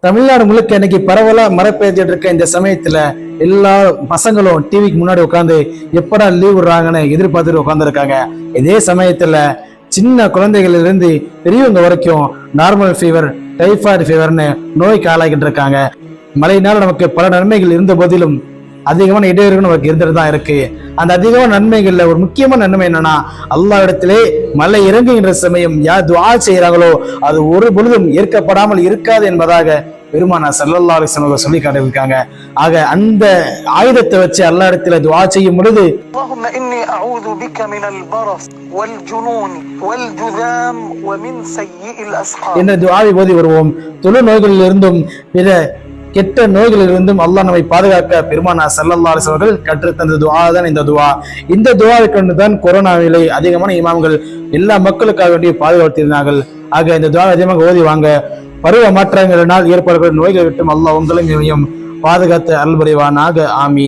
தமிழ்நாடு முழுக்க இன்னைக்கு பரவலா மழை பெய்ஞ்சிட்டு இருக்க இந்த சமயத்துல எல்லா பசங்களும் டிவிக்கு முன்னாடி உட்காந்து எப்படா லீவ் விடுறாங்கன்னு எதிர்பார்த்துட்டு உட்காந்துருக்காங்க. இதே சமயத்துல சின்ன குழந்தைகள் இருந்து பெரியவங்க வரைக்கும் நார்மல் ஃபீவர், டைபாய்டு ஃபீவர்னு நோய்க்கு ஆளாகிட்டு இருக்காங்க. மழையினால் நமக்கு பல நன்மைகள் இருந்த போதிலும் அதிகமான இடையூறுகள் நமக்கு இருந்துட்டு தான் இருக்கு. அந்த அதிகமான நன்மைகள்ல ஒரு முக்கியமான நன்மை என்னன்னா, அல்லாஹ் இடத்திலே மழை இறங்குகின்ற சமயம் யார் துஆ செய்யறாங்களோ அது ஒரு பொழுதும் ஏற்கப்படாமல் இருக்காது என்பதாக பெருமானார் ஸல்லல்லாஹு அலைஹி வஸல்லம் சொல்லி காட்டியிருக்காங்க. ஆக அந்த ஆயுதத்தை வச்சு அல்லாஹ் இடத்துல துஆ செய்யும் பொழுது அல்லாஹும்ம இன்னி அஊது பிக மினல் பரஸ் வல் ஜுனூன் வல் ஜுதாம் வ மின் ஸய்யிஇல் அஸ்ஹாப் என்ற துஆவை ஓதி வருவோம். தொழு நோய்களில் இருந்தும் பிற கெட்ட நோய்களில் இருந்தும் அல்லாஹ் நம்மை பாதுகாக்க பெருமானார் ஸல்லல்லாஹு அலைஹி வஸல்லம் கற்றுத்தந்த துஆ தான் இந்த துஆ. இந்த துஆவை கொண்டுதான் கொரோனாவிலே அதிகமான இமாம்கள் எல்லா மக்களுக்காக வேண்டிய பாதுகாத்திருந்தார்கள். ஆக இந்த துஆவை அதிகமாக ஓதி வாங்க. பருவ மாற்றங்களினால் ஏற்படக்கூடிய நோய்களை விட்டும் அல்லாஹ் உங்களையும் பாதுகாத்து அருள் புரிவானாக. ஆமீன்.